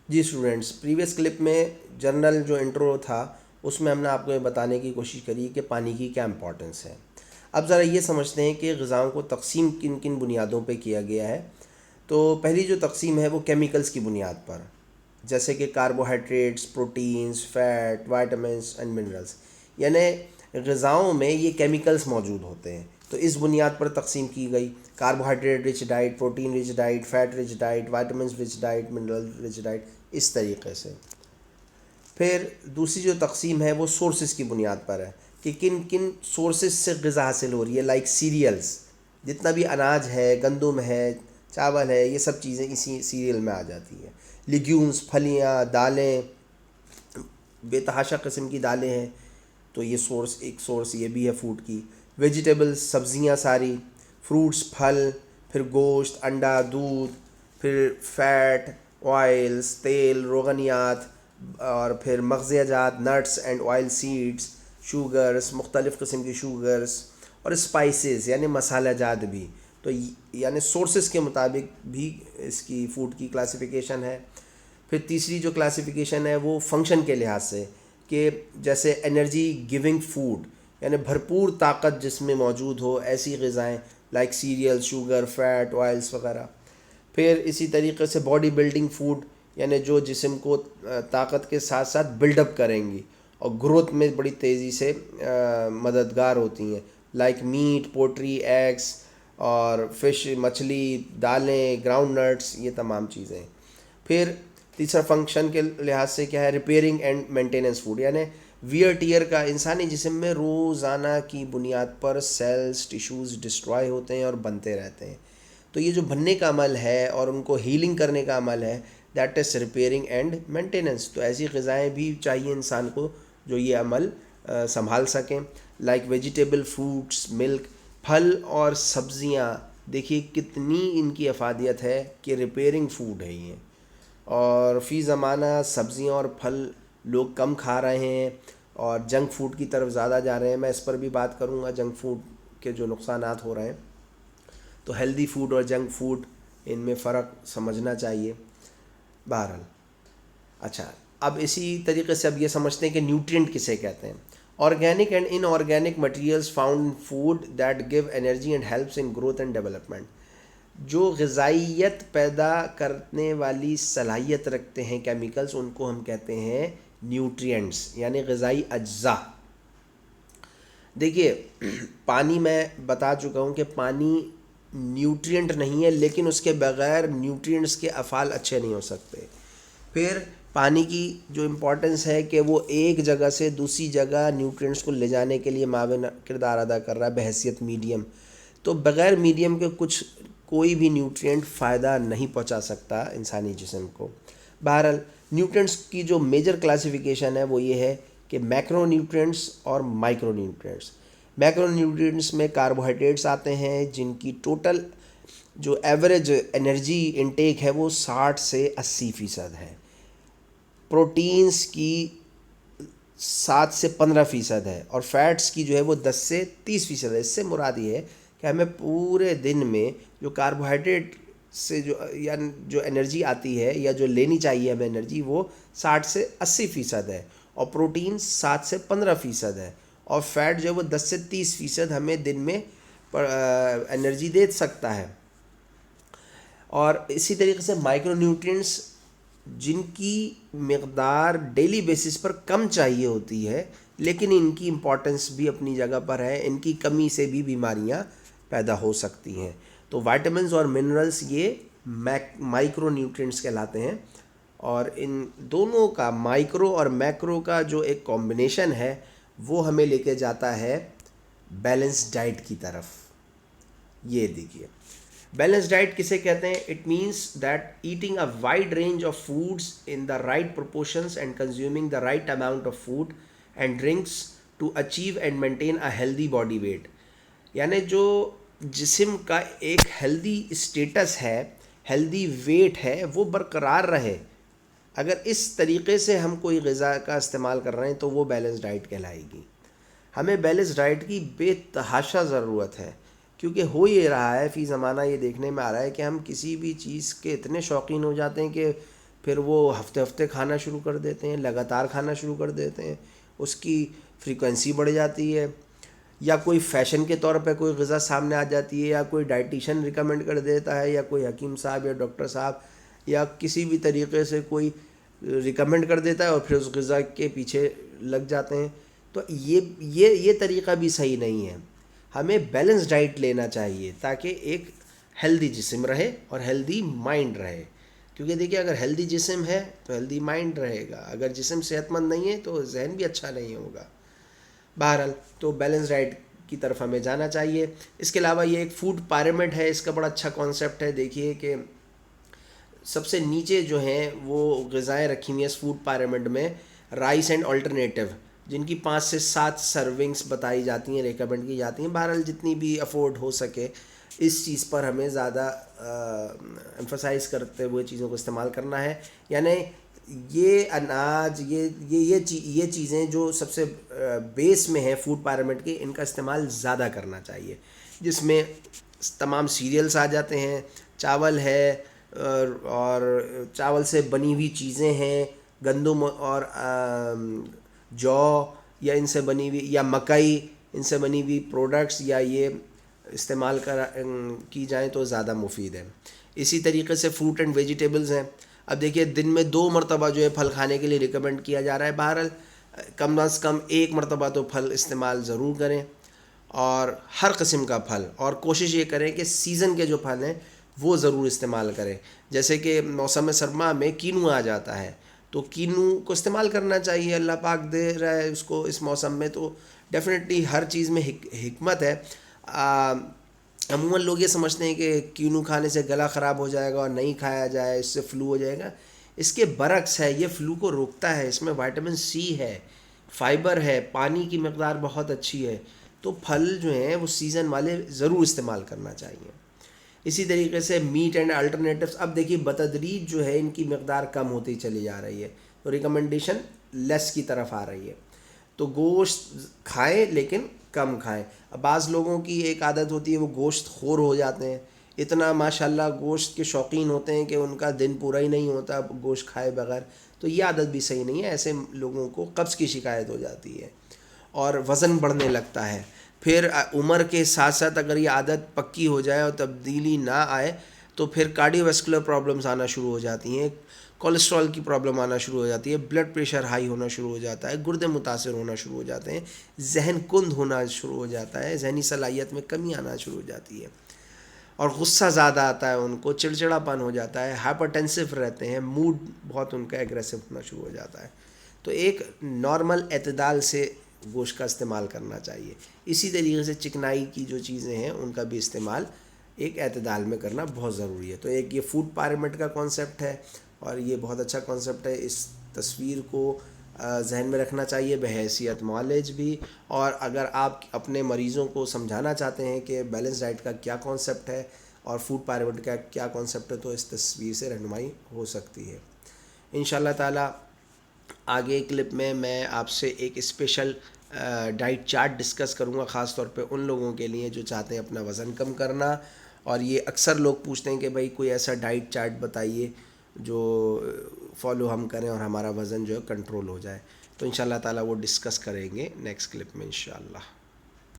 جی students, previous clip میں general جو intro تھا اس میں ہم نے آپ کو یہ بتانے کی کوشش کری کہ پانی کی کیا امپورٹنس ہے۔ اب ذرا یہ سمجھتے ہیں کہ غذاؤں کو تقسیم کن کن بنیادوں پہ کیا گیا ہے۔ تو پہلی جو تقسیم ہے وہ کیمیکلز کی بنیاد پر، جیسے کہ carbohydrates, proteins, fat, vitamins and minerals, یعنی غذاؤں میں یہ کیمیکلز موجود ہوتے ہیں، تو اس بنیاد پر تقسیم کی گئی۔ Carbohydrate rich diet, protein rich diet, fat rich diet, vitamins rich diet, mineral rich diet, اس طریقے سے۔ پھر دوسری جو تقسیم ہے وہ سورسز کی بنیاد پر ہے کہ کن کن سورسز سے غذا حاصل ہو رہی ہے، لائک سیریلز، جتنا بھی اناج ہے، گندم ہے، چاول ہے، یہ سب چیزیں اسی سیریل میں آ جاتی ہیں۔ لیگیومز، پھلیاں، دالیں، بے تحاشا قسم کی دالیں ہیں، تو یہ ایک سورس یہ بھی ہے فوڈ کی۔ ویجیٹیبلز، سبزیاں ساری، فروٹس، پھل، پھر گوشت، انڈا، دودھ، پھر فیٹ، آئلز، تیل، روغنیات، اور پھر مغذیہ جات، nuts and oil seeds, sugars, مختلف قسم کی شوگرز، اور اسپائسز یعنی مسالہ جات بھی۔ تو یعنی سورسز کے مطابق بھی اس کی فوڈ کی کلاسیفیکیشن ہے۔ پھر تیسری جو کلاسیفیکیشن ہے وہ فنکشن کے لحاظ سے، کہ جیسے انرجی گیونگ فوڈ، یعنی بھرپور طاقت جس میں موجود ہو ایسی غذائیں، like cereal, sugar, fat, oils وغیرہ۔ پھر اسی طریقے سے باڈی بلڈنگ فوڈ، یعنی جو جسم کو طاقت کے ساتھ ساتھ بلڈ اپ کریں گی اور گروتھ میں بڑی تیزی سے مددگار ہوتی ہیں، لائک میٹ، پوٹری، ایگس، اور فش، مچھلی، دالیں، گراؤنڈ نٹس، یہ تمام چیزیں۔ پھر تیسرا فنکشن کے لحاظ سے کیا ہے، ریپیئرنگ اینڈ مینٹیننس فوڈ، یعنی ویئر ٹیئر کا انسانی جسم میں روزانہ کی بنیاد پر سیلز، ٹیشوز ڈسٹرائے ہوتے ہیں اور بنتے رہتے ہیں، تو یہ جو بننے کا عمل ہے اور ان کو ہیلنگ کرنے کا عمل ہے، that is repairing and maintenance. تو ایسی غذائیں بھی چاہیے انسان کو جو یہ عمل سنبھال سکیں، لائک ویجیٹیبل، فروٹس، ملک، پھل اور سبزیاں۔ دیکھیے کتنی ان کی افادیت ہے کہ ریپیئرنگ فوڈ ہے یہ، اور فی زمانہ سبزیاں اور پھل لوگ کم کھا رہے ہیں اور جنک فوڈ کی طرف زیادہ جا رہے ہیں۔ میں اس پر بھی بات کروں گا، جنک فوڈ کے جو نقصانات ہو رہے ہیں۔ تو ہیلدی فوڈ اور جنک فوڈ، ان میں فرق سمجھنا چاہیے بہرحال۔ اچھا، اب اسی طریقے سے اب یہ سمجھتے ہیں کہ نیوٹرینٹ کسے کہتے ہیں۔ Organic and in organic materials found in food that give energy and helps in growth and development. جو غذائیت پیدا کرنے والی صلاحیت رکھتے ہیں کیمیکلز، ان کو ہم کہتے ہیں نیوٹرینٹس، یعنی غذائی اجزاء۔ دیکھیے پانی میں بتا چکا ہوں کہ پانی نیوٹرینٹ نہیں ہے، لیکن اس کے بغیر نیوٹرینٹس کے افعال اچھے نہیں ہو سکتے۔ پھر پانی کی جو امپورٹنس ہے کہ وہ ایک جگہ سے دوسری جگہ نیوٹرینٹس کو لے جانے کے لیے معاون کردار ادا کر رہا ہے بحیثیت میڈیم۔ تو بغیر میڈیم کے کوئی بھی نیوٹرینٹ فائدہ نہیں پہنچا سکتا انسانی جسم کو۔ بہرحال نیوٹرینٹس کی جو میجر کلاسیفیکیشن ہے وہ یہ ہے کہ میکرو نیوٹرینٹس اور مائکرو نیوٹرینٹس۔ میکرو نیوٹرینٹس میں کاربوہائیڈریٹس آتے ہیں جن کی ٹوٹل جو ایوریج انرجی انٹیک ہے وہ 60 سے 80% ہے۔ پروٹینز کی 7 سے 15% ہے، اور فیٹس کی جو ہے وہ 10 سے 30% ہے۔ اس سے مراد یہ ہے کہ ہمیں پورے دن میں جو کاربوہائیڈریٹ سے جو انرجی آتی ہے یا جو لینی چاہیے ہمیں انرجی، وہ 60 سے 80% ہے، اور پروٹین 7 سے 15% ہے، اور فیٹ جو ہے وہ 10 سے 30% ہمیں دن میں انرجی دے سکتا ہے۔ اور اسی طریقے سے مائکرو نیوٹرینٹس جن کی مقدار ڈیلی بیسس پر کم چاہیے ہوتی ہے، لیکن ان کی امپورٹنس بھی اپنی جگہ پر ہے، ان کی کمی سے بھی بیماریاں پیدا ہو سکتی ہیں۔ تو وائٹامنز اور منرلز یہ مائکرو نیوٹرینٹس کہلاتے ہیں، اور ان دونوں کا، مائکرو اور میکرو کا جو ایک کمبینیشن ہے، وہ ہمیں لے کے جاتا ہے بیلنس ڈائٹ کی طرف۔ یہ دیکھیے بیلنس ڈائٹ کسے کہتے ہیں؟ It means that eating a wide range of foods in the right proportions and consuming the right amount of food and drinks to achieve and maintain a healthy body weight. یعنی جو جسم کا ایک healthy status ہے، healthy weight ہے، وہ برقرار رہے۔ اگر اس طریقے سے ہم کوئی غذا کا استعمال کر رہے ہیں تو وہ بیلنس ڈائٹ کہلائے گی۔ ہمیں بیلنس ڈائٹ کی بے تحاشا ضرورت ہے، کیونکہ ہو یہ رہا ہے فی زمانہ، یہ دیکھنے میں آ رہا ہے کہ ہم کسی بھی چیز کے اتنے شوقین ہو جاتے ہیں کہ پھر وہ ہفتے ہفتے کھانا شروع کر دیتے ہیں، لگاتار کھانا شروع کر دیتے ہیں، اس کی فریکوینسی بڑھ جاتی ہے، یا کوئی فیشن کے طور پہ کوئی غذا سامنے آ جاتی ہے، یا کوئی ڈائٹیشین ریکمینڈ کر دیتا ہے، یا کوئی حکیم صاحب یا ڈاکٹر صاحب یا کسی بھی طریقے سے کوئی ریکمینڈ کر دیتا ہے اور پھر اس غذا کے پیچھے لگ جاتے ہیں. تو یہ طریقہ بھی صحیح نہیں ہے. ہمیں بیلنس ڈائٹ لینا چاہیے تاکہ ایک ہیلدی جسم رہے اور ہیلدی مائنڈ رہے. کیونکہ دیکھیے اگر ہیلدی جسم ہے تو ہیلدی مائنڈ رہے گا، اگر جسم صحت مند نہیں ہے تو ذہن بھی اچھا نہیں ہوگا. بہرحال تو بیلنس ڈائٹ کی طرف ہمیں جانا چاہیے. اس کے علاوہ یہ ایک فوڈ پیرامڈ ہے، اس کا بڑا اچھا کانسیپٹ ہے. دیکھیے کہ سب سے نیچے جو ہیں وہ غذائیں رکھی ہوئی ہیں اس فوڈ پیرامڈ میں، رائس اینڈ الٹرنیٹیو، جن کی 5 سے 7 سرونگس بتائی جاتی ہیں، ریکمینڈ کی جاتی ہیں. بہرحال جتنی بھی افورڈ ہو سکے اس چیز پر ہمیں زیادہ ایمفسائز کرتے ہوئے چیزوں کو استعمال کرنا ہے. یعنی یہ اناج، یہ چیزیں جو سب سے بیس میں ہیں فوڈ پیرامڈ کے، ان کا استعمال زیادہ کرنا چاہیے، جس میں تمام سیریلز آ جاتے ہیں، چاول ہے، اور چاول سے بنی ہوئی چیزیں ہیں، گندم اور جو یا ان سے بنی ہوئی، یا مکئی، ان سے بنی ہوئی پروڈکٹس، یا یہ استعمال کی جائیں تو زیادہ مفید ہے. اسی طریقے سے فروٹ اینڈ ویجیٹیبلز ہیں. اب دیکھیے دن میں 2 مرتبہ جو ہے پھل کھانے کے لیے ریکمینڈ کیا جا رہا ہے. بہرحال کم از کم 1 مرتبہ تو پھل استعمال ضرور کریں، اور ہر قسم کا پھل، اور کوشش یہ کریں کہ سیزن کے جو پھل ہیں وہ ضرور استعمال کریں. جیسے کہ موسم سرما میں کینو آ جاتا ہے تو کینو کو استعمال کرنا چاہیے، اللہ پاک دے رہا ہے اس کو اس موسم میں. تو ڈیفینیٹلی ہر چیز میں حکمت ہے. عموماً لوگ یہ سمجھتے ہیں کہ کینو کھانے سے گلا خراب ہو جائے گا اور نہیں کھایا جائے اس سے فلو ہو جائے گا. اس کے برعکس ہے، یہ فلو کو روکتا ہے. اس میں وائٹامن سی ہے، فائبر ہے، پانی کی مقدار بہت اچھی ہے. تو پھل جو ہیں وہ سیزن والے ضرور استعمال کرنا چاہیے. اسی طریقے سے میٹ اینڈ الٹرنیٹیوز، اب دیکھیے بتدریج جو ہے ان کی مقدار کم ہوتی چلی جا رہی ہے، تو ریکمنڈیشن لیس کی طرف آ رہی ہے. تو گوشت کھائیں لیکن کم کھائیں. اب بعض لوگوں کی ایک عادت ہوتی ہے، وہ گوشت خور ہو جاتے ہیں، اتنا ماشاءاللہ گوشت کے شوقین ہوتے ہیں کہ ان کا دن پورا ہی نہیں ہوتا گوشت کھائے بغیر. تو یہ عادت بھی صحیح نہیں ہے. ایسے لوگوں کو قبض کی شکایت ہو جاتی ہے اور وزن بڑھنے لگتا ہے. پھر عمر کے ساتھ ساتھ اگر یہ عادت پکی ہو جائے اور تبدیلی نہ آئے تو پھر کارڈیو ویسکولر پرابلمز آنا شروع ہو جاتی ہیں، کولیسٹرول کی پرابلم آنا شروع ہو جاتی ہے، بلڈ پریشر ہائی ہونا شروع ہو جاتا ہے، گردے متاثر ہونا شروع ہو جاتے ہیں، ذہن کند ہونا شروع ہو جاتا ہے، ذہنی صلاحیت میں کمی آنا شروع ہو جاتی ہے، اور غصہ زیادہ آتا ہے، ان کو چڑچڑا پن ہو جاتا ہے، ہائپر ٹینسو رہتے ہیں، موڈ بہت ان کا ایگریسو ہونا شروع ہو جاتا ہے. تو ایک نارمل اعتدال سے گوشت کا استعمال کرنا چاہیے. اسی طریقے سے چکنائی کی جو چیزیں ہیں ان کا بھی استعمال ایک اعتدال میں کرنا بہت ضروری ہے. تو ایک یہ فوڈ پیرامڈ کا کانسیپٹ ہے، اور یہ بہت اچھا کانسیپٹ ہے. اس تصویر کو ذہن میں رکھنا چاہیے بحیثیت معالج بھی. اور اگر آپ اپنے مریضوں کو سمجھانا چاہتے ہیں کہ بیلنس ڈائٹ کا کیا کانسیپٹ ہے اور فوڈ پیرامڈ کا کیا کانسیپٹ ہے، تو اس تصویر سے رہنمائی ہو سکتی ہے. انشاءاللہ تعالی آگے کلپ میں آپ سے ایک اسپیشل ڈائٹ چارٹ ڈسکس کروں گا، خاص طور پہ ان لوگوں کے لیے جو چاہتے ہیں اپنا وزن کم کرنا. اور یہ اکثر لوگ پوچھتے ہیں کہ بھائی کوئی ایسا ڈائٹ چارٹ بتائیے جو فالو ہم کریں اور ہمارا وزن جو ہے کنٹرول ہو جائے. تو انشاءاللہ تعالی وہ ڈسکس کریں گے نیکسٹ کلپ میں انشاءاللہ.